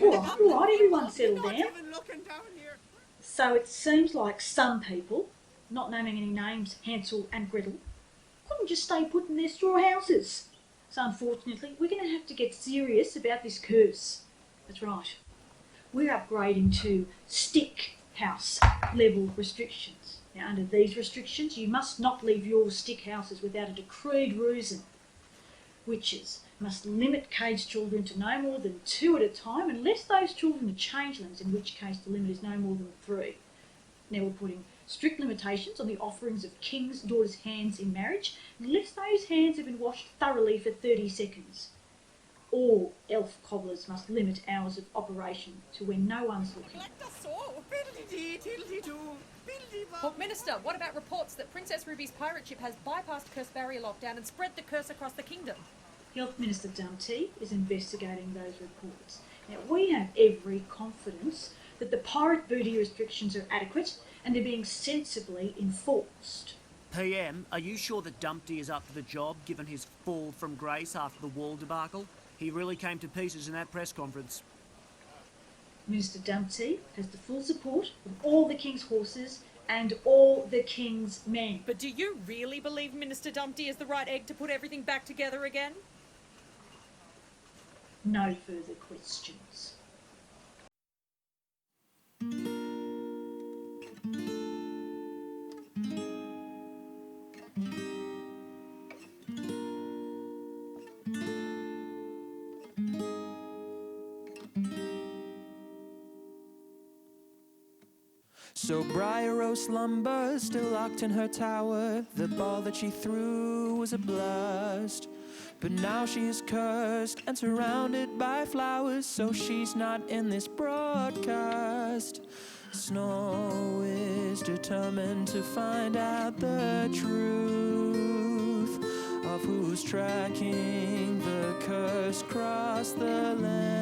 All right, everyone settle down. So it seems like some people, not naming any names, Hansel and Gretel, couldn't just stay put in their straw houses. So unfortunately, we're going to have to get serious about this curse. That's right. We're upgrading to stick house level restrictions. Now, under these restrictions, you must not leave your stick houses without a decreed reason. Witches must limit caged children to no more than 2 at a time, unless those children are changelings, in which case the limit is no more than 3. Now we're putting strict limitations on the offerings of kings' daughters' hands in marriage, unless those hands have been washed thoroughly for 30 seconds. All elf cobblers must limit hours of operation to when no one's looking. But Minister, what about reports that Princess Ruby's pirate ship has bypassed curse barrier lockdown and spread the curse across the kingdom? Health Minister Dumpty is investigating those reports. Now, we have every confidence that the pirate booty restrictions are adequate and they're being sensibly enforced. PM, are you sure that Dumpty is up for the job, given his fall from grace after the wall debacle? He really came to pieces in that press conference. Minister Dumpty has the full support of all the King's horses and all the King's men. But do you really believe Minister Dumpty is the right egg to put everything back together again? No further questions. So Briar Rose slumbers, still locked in her tower. The ball that she threw was a blast, but now she is cursed and surrounded by flowers, so she's not in this broadcast. Snow is determined to find out the truth of who's tracking the curse across the land.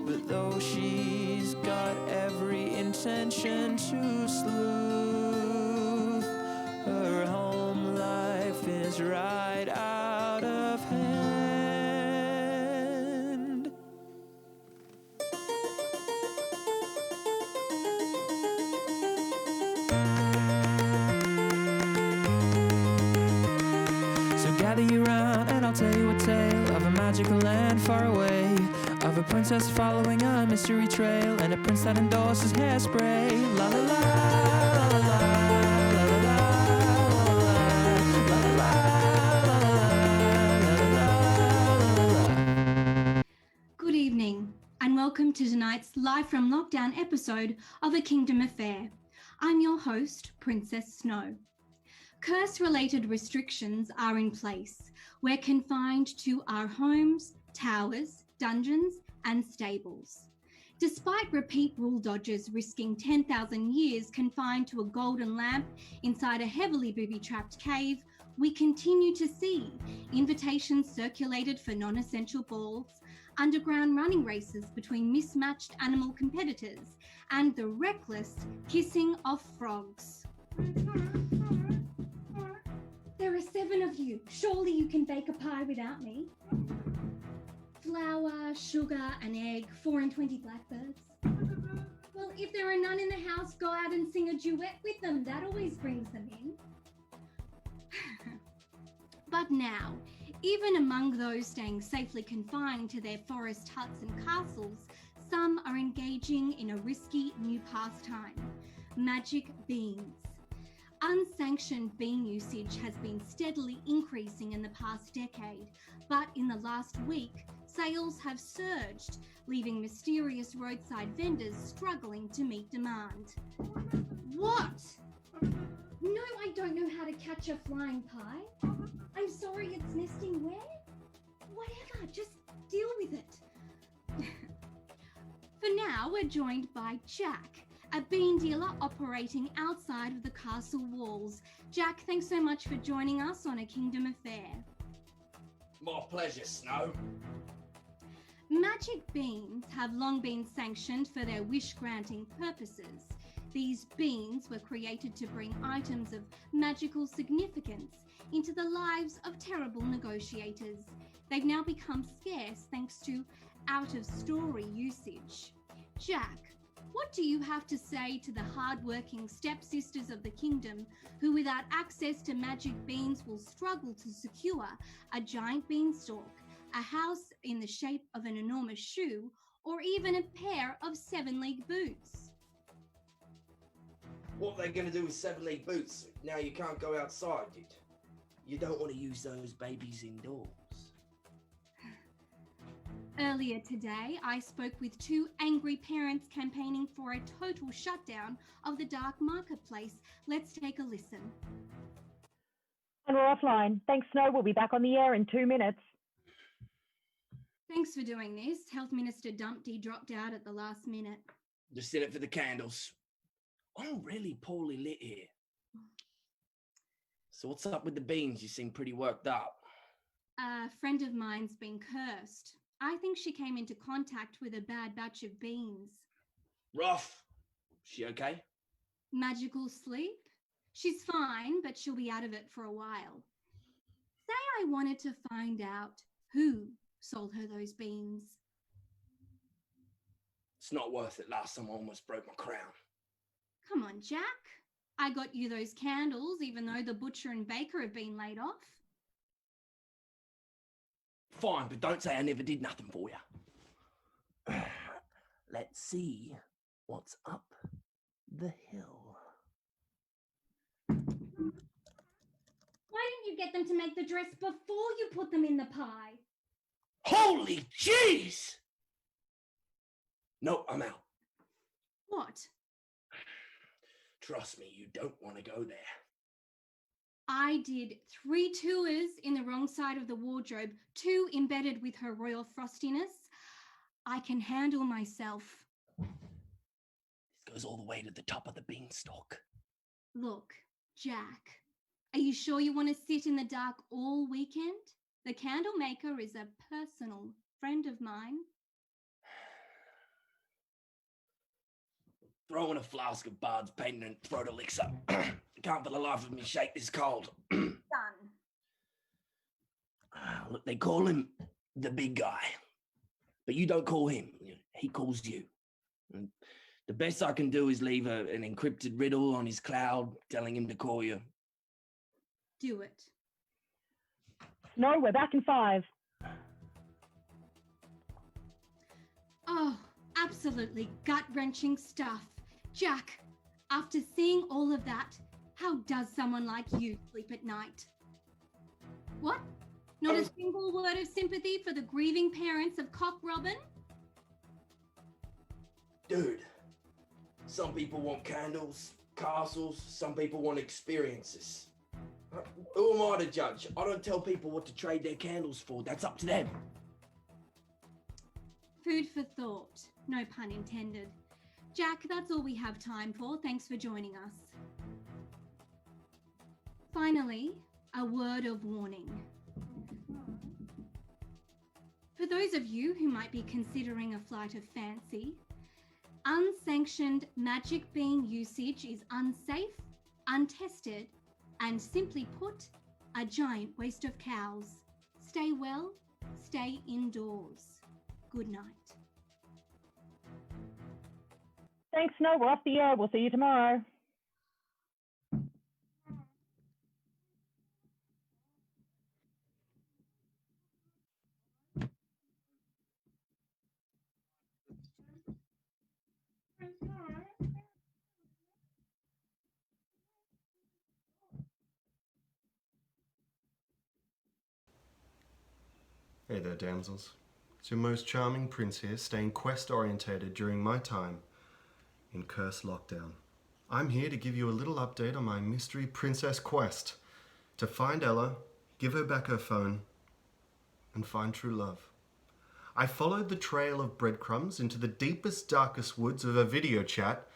But though she's got every intention to sleuth, her home life is right out of hand. So gather you round and I'll tell you a tale of a magical land far away, of a princess following a mystery trail, and a prince that endorses hairspray. La la la, la la la, la la la. Good evening, and welcome to tonight's live from lockdown episode of A Kingdom Affair. I'm your host, Princess Snow. Curse-related restrictions are in place. We're confined to our homes, towers, dungeons, and stables. Despite repeat rule dodgers risking 10,000 years confined to a golden lamp inside a heavily booby-trapped cave, we continue to see invitations circulated for non-essential balls, underground running races between mismatched animal competitors, and the reckless kissing of frogs. There are 7 of you. Surely you can bake a pie without me. Flour, sugar, an egg, 4 and 20 blackbirds. Well, if there are none in the house, go out and sing a duet with them. That always brings them in. But now, even among those staying safely confined to their forest huts and castles, some are engaging in a risky new pastime, magic beans. Unsanctioned bean usage has been steadily increasing in the past decade, but in the last week, sales have surged, leaving mysterious roadside vendors struggling to meet demand. What? No, I don't know how to catch a flying pie. I'm sorry, it's nesting where? Whatever, just deal with it. For now, we're joined by Jack, a bean dealer operating outside of the castle walls. Jack, thanks so much for joining us on A Kingdom Affair. My pleasure, Snow. Magic beans have long been sanctioned for their wish-granting purposes. These beans were created to bring items of magical significance into the lives of terrible negotiators. They've now become scarce thanks to out-of-story usage. Jack, what do you have to say to the hard-working stepsisters of the kingdom who, without access to magic beans, will struggle to secure a giant beanstalk, a house in the shape of an enormous shoe, or even a pair of 7-league boots? What are they going to do with 7-league boots? Now you can't go outside, dude. You don't want to use those babies indoors. Earlier today, I spoke with 2 angry parents campaigning for a total shutdown of the dark marketplace. Let's take a listen. And we're offline. Thanks, Snow. We'll be back on the air in 2 minutes. Thanks for doing this. Health Minister Dumpty dropped out at the last minute. Just in it for the candles. I'm really poorly lit here. So what's up with the beans? You seem pretty worked up. A friend of mine's been cursed. I think she came into contact with a bad batch of beans. Rough. She okay? Magical sleep? She's fine, but she'll be out of it for a while. Say I wanted to find out who sold her those beans. It's not worth it. Last time I almost broke my crown. Come on, Jack. I got you those candles, even though the butcher and baker have been laid off. Fine, but don't say I never did nothing for you. Let's see what's up the hill. Why didn't you get them to make the dress before you put them in the pie? Holy jeez! No, I'm out. What? Trust me, you don't want to go there. I did 3 tours in the wrong side of the wardrobe, 2 embedded with her royal frostiness. I can handle myself. This goes all the way to the top of the beanstalk. Look, Jack, are you sure you want to sit in the dark all weekend? The candle maker is a personal friend of mine. Throw in a flask of Bard's paint and throw it elixir. Can't for the life of me shake this cold. Done. Look, they call him the big guy. But you don't call him. He calls you. And the best I can do is leave an encrypted riddle on his cloud telling him to call you. Do it. No, we're back in 5. Oh, absolutely gut-wrenching stuff. Jack, after seeing all of that, how does someone like you sleep at night? What? Not a single word of sympathy for the grieving parents of Cock Robin? Dude, some people want candles, castles, some people want experiences. Who am I to judge? I don't tell people what to trade their candles for. That's up to them. Food for thought. No pun intended. Jack, that's all we have time for. Thanks for joining us. Finally, a word of warning. For those of you who might be considering a flight of fancy, unsanctioned magic bean usage is unsafe, untested, and simply put, a giant waste of cows. Stay well, stay indoors. Good night. Thanks, Snow. We're off the air. We'll see you tomorrow. Hey there, damsels. It's your most charming prince here, staying quest-orientated during my time in Curse Lockdown. I'm here to give you a little update on my mystery princess quest to find Ella, give her back her phone, and find true love. I followed the trail of breadcrumbs into the deepest, darkest woods of a video chat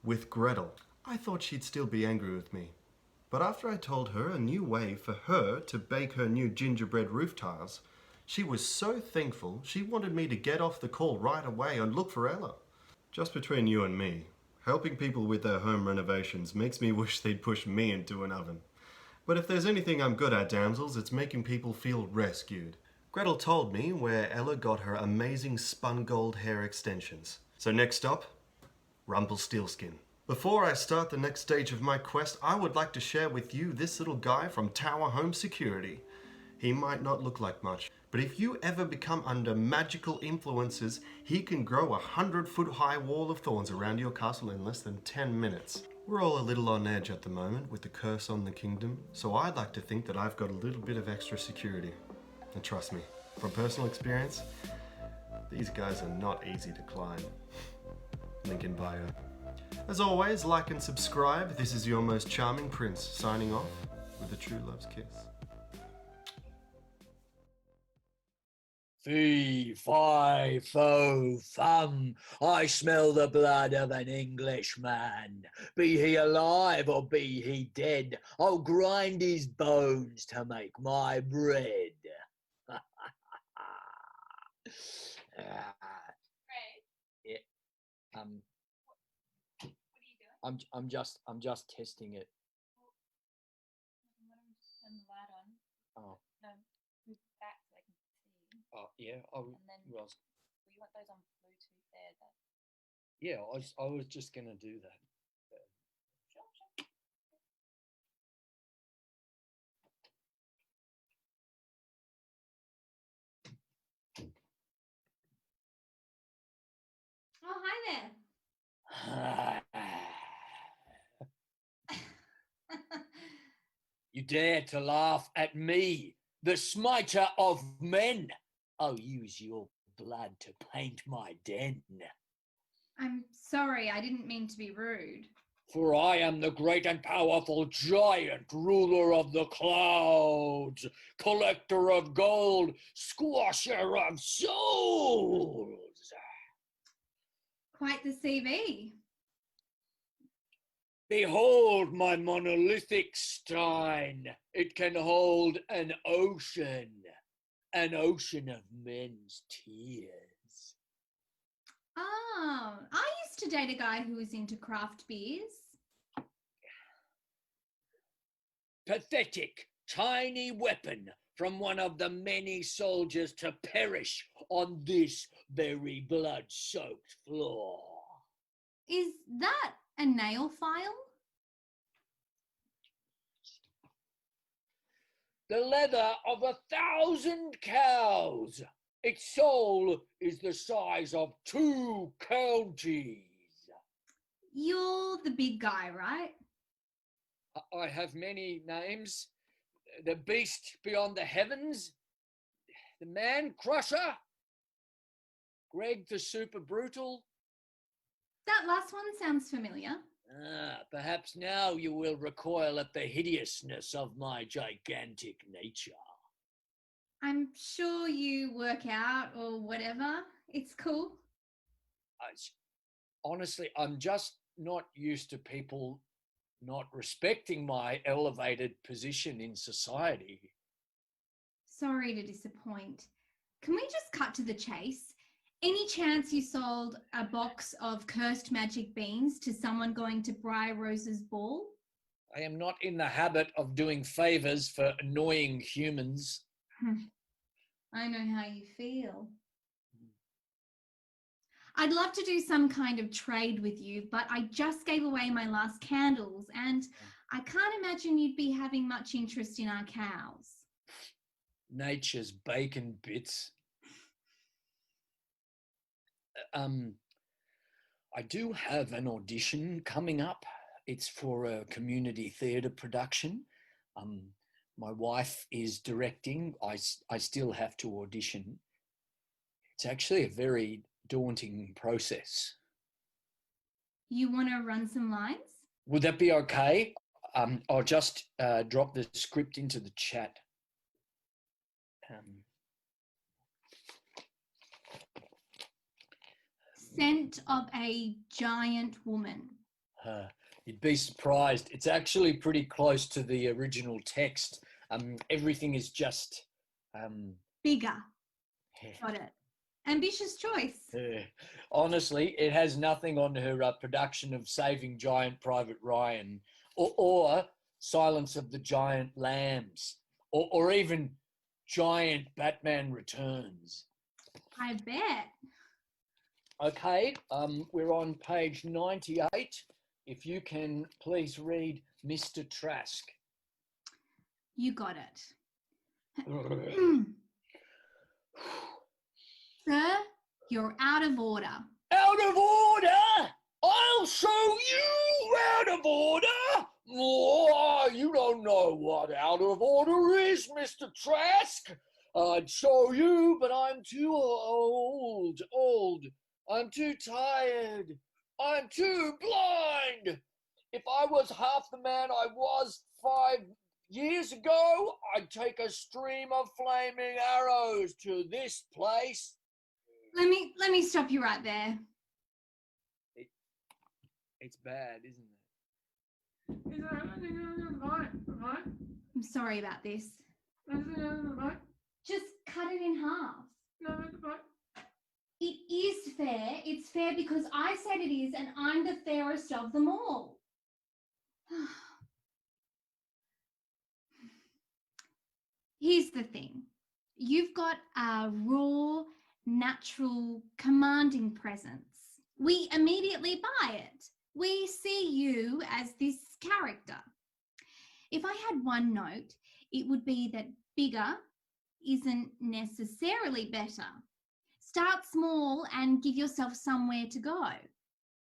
with Gretel. I thought she'd still be angry with me, but after I told her a new way for her to bake her new gingerbread roof tiles, she was so thankful she wanted me to get off the call right away and look for Ella. Just between you and me, helping people with their home renovations makes me wish they'd push me into an oven. But if there's anything I'm good at, damsels, it's making people feel rescued. Gretel told me where Ella got her amazing spun gold hair extensions. So next stop, Rumpelstiltskin. Before I start the next stage of my quest, I would like to share with you this little guy from Tower Home Security. He might not look like much, but if you ever become under magical influences, he can grow a 100-foot high wall of thorns around your castle in less than 10 minutes. We're all a little on edge at the moment with the curse on the kingdom, so I'd like to think that I've got a little bit of extra security. And trust me, from personal experience, these guys are not easy to climb. Link in bio. As always, like and subscribe. This is your most charming prince, signing off with a true love's kiss. Fee, fi, fo, fum, I smell the blood of an Englishman. Be he alive or be he dead, I'll grind his bones to make my bread. Yeah. What are you doing? I'm just testing it. Why don't we just turn the light on? Oh. No, move back so they can see. Oh yeah. And then well, you want those on Bluetooth there. yeah. I was just gonna do that. Sure. Oh, hi there. You dare to laugh at me, the smiter of men. I'll use your blood to paint my den. I'm sorry, I didn't mean to be rude. For I am the great and powerful giant, ruler of the clouds, collector of gold, squasher of souls. Quite the CV. Behold my monolithic stein. It can hold an ocean of men's tears. Oh, I used to date a guy who was into craft beers. Pathetic, tiny weapon from one of the many soldiers to perish on this very blood-soaked floor. Is that a nail file? The leather of 1,000 cows. Its soul is the size of 2 counties. You're the big guy, right? I have many names. The beast beyond the heavens, the man crusher, Greg the super brutal. That last one sounds familiar. Perhaps now you will recoil at the hideousness of my gigantic nature. I'm sure you work out or whatever. It's cool. Honestly, I'm just not used to people not respecting my elevated position in society. Sorry to disappoint. Can we just cut to the chase? Any chance you sold a box of cursed magic beans to someone going to Briar Rose's ball? I am not in the habit of doing favours for annoying humans. I know how you feel. I'd love to do some kind of trade with you, but I just gave away my last candles and I can't imagine you'd be having much interest in our cows. Nature's bacon bits. I do have an audition coming up. It's for a community theatre production. My wife is directing. I still have to audition. It's actually a very daunting process. You want to run some lines? Would that be okay? I'll just drop the script into the chat. Scent of a giant woman. You'd be surprised. It's actually pretty close to the original text. Everything is just... Bigger. Got it. Ambitious choice. Honestly, it has nothing on her production of Saving Giant Private Ryan or Silence of the Giant Lambs or even giant Batman Returns. I bet. Okay, we're on page 98. If you can please read Mr. Trask. You got it. Sir, you're out of order. Out of order? I'll show you out of order. Oh, you don't know what out of order is, Mr. Trask. I'd show you, but I'm too old. I'm too tired. I'm too blind. If I was half the man I was 5 years ago, I'd take a stream of flaming arrows to this place. Let me stop you right there. It's bad, isn't it? I'm sorry about this. Just cut it in half. It is fair. It's fair because I said it is, and I'm the fairest of them all. Here's the thing. You've got a raw, natural, commanding presence. We immediately buy it. We see you as this character. If I had one note, it would be that bigger isn't necessarily better. Start small and give yourself somewhere to go.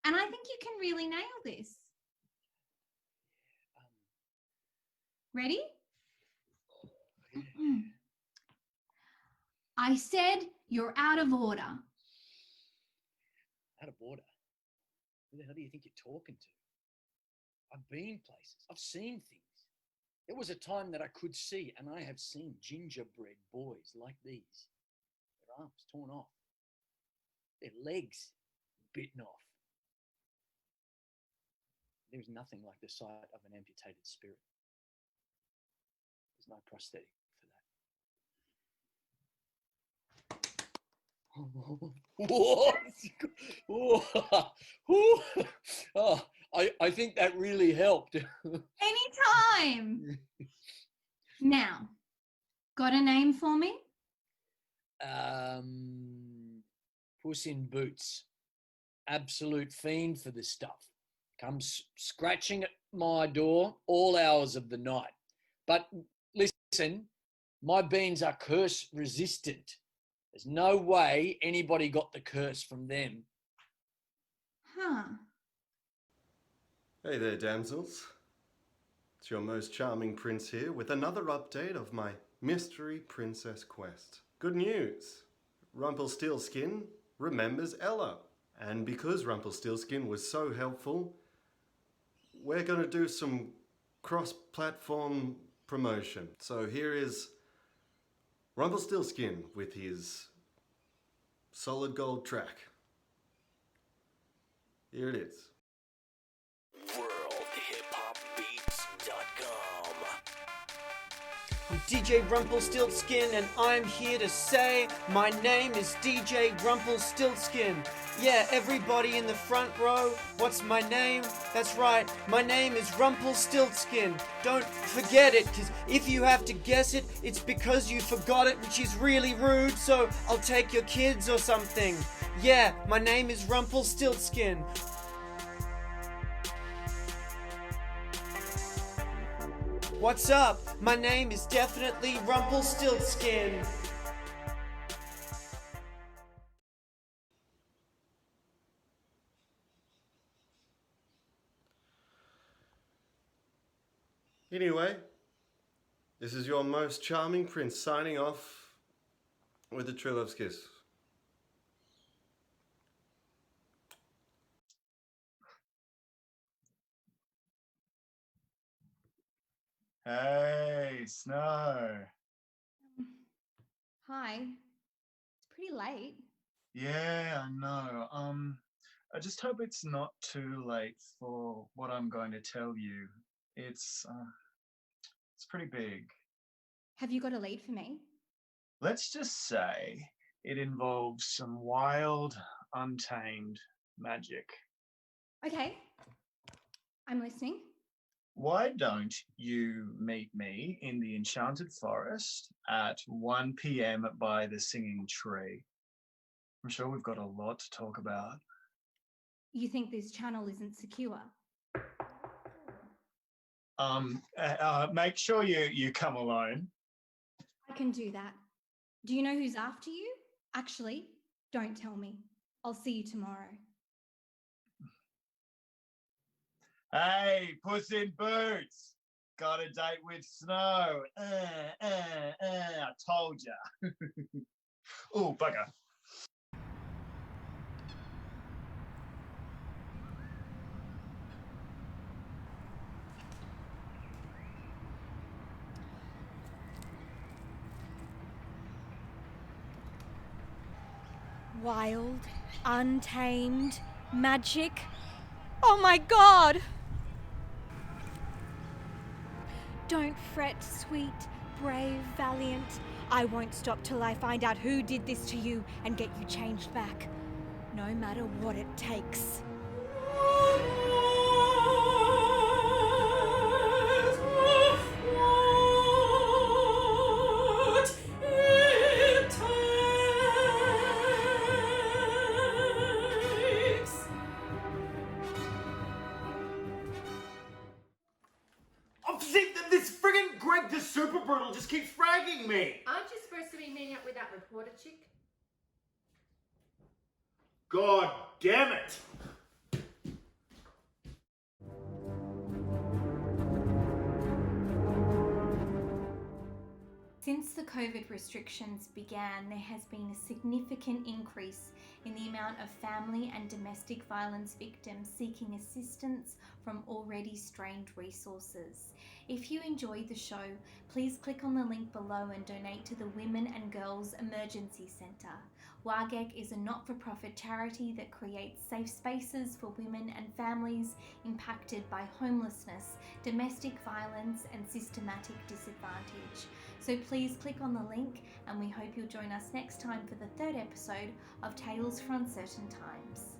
And I think you can really nail this. Ready? I said you're out of order. Out of order? Who the hell do you think you're talking to? I've been places. I've seen things. There was a time that I could see, and I have seen gingerbread boys like these. Their arms torn off. Their legs bitten off. There's nothing like the sight of an amputated spirit. There's no prosthetic for that. Oh, I think that really helped. Anytime. Now, got a name for me? Puss in Boots. Absolute fiend for this stuff. Comes scratching at my door all hours of the night. But listen, my beans are curse resistant. There's no way anybody got the curse from them. Huh. Hey there, damsels. It's your most charming prince here with another update of my mystery princess quest. Good news! Rumpelstiltskin remembers Ella. And because Rumpelstiltskin was so helpful, we're going to do some cross-platform promotion. So here is Rumpelstiltskin with his solid gold track. Here it is. I'm DJ Rumpelstiltskin, and I'm here to say my name is DJ Rumpelstiltskin. Yeah, everybody in the front row, what's my name? That's right, my name is Rumpelstiltskin. Don't forget it, because if you have to guess it, it's because you forgot it, which is really rude, so I'll take your kids or something. Yeah, my name is Rumpelstiltskin. What's up? My name is definitely Rumpelstiltskin. Anyway, this is your most charming prince signing off with a true love's kiss. Hey, Snow. Hi. It's pretty late. Yeah, I know. I just hope it's not too late for what I'm going to tell you. It's pretty big. Have you got a lead for me? Let's just say it involves some wild, untamed magic. Okay. I'm listening. why don't you meet me in the Enchanted Forest at 1 p.m. by the Singing Tree? I'm sure we've got a lot to talk about. You think this channel isn't secure? Make sure you come alone. I can do that. Do you know who's after you? Actually, don't tell me. I'll see you tomorrow. Hey, Puss in Boots. Got a date with Snow. I told ya. Oh, bugger. Wild, untamed, magic. Oh my god! Don't fret, sweet, brave, valiant. I won't stop till I find out who did this to you and get you changed back. No matter what it takes. This friggin' Greg the Super Brutal just keeps fragging me! Aren't you supposed to be meeting up with that reporter chick? God damn it! Since the COVID restrictions began, there has been a significant increase in the amount of family and domestic violence victims seeking assistance from already strained resources. If you enjoyed the show, please click on the link below and donate to the Women and Girls Emergency Centre. WAGEC is a not-for-profit charity that creates safe spaces for women and families impacted by homelessness, domestic violence and systematic disadvantage. So please click on the link, and we hope you'll join us next time for the third episode of Tales for Uncertain Times.